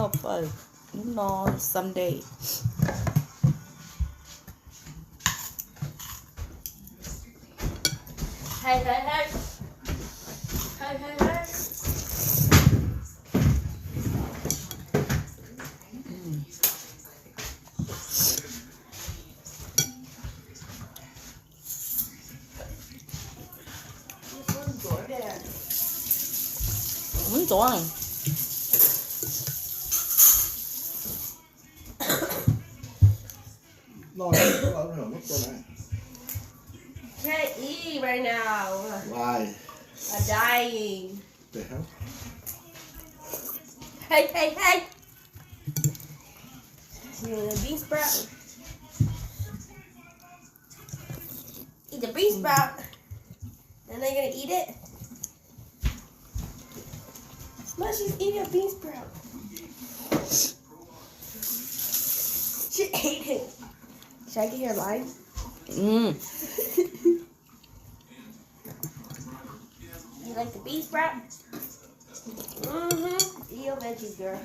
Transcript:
no fun. No, someday. Hey, hey, hey. Hey, hey, hey. Muốn chỗ ăn. Can't eat right now. Why? I'm dying. The hell? Hey, hey, hey. You want a bean sprout? Eat the bean sprout. And then you're gonna eat it? No, she's eating a bean sprout. She ate it. Should I get her line? Mm. You like the bean sprout? Mm-hmm. Eat your veggies, girl.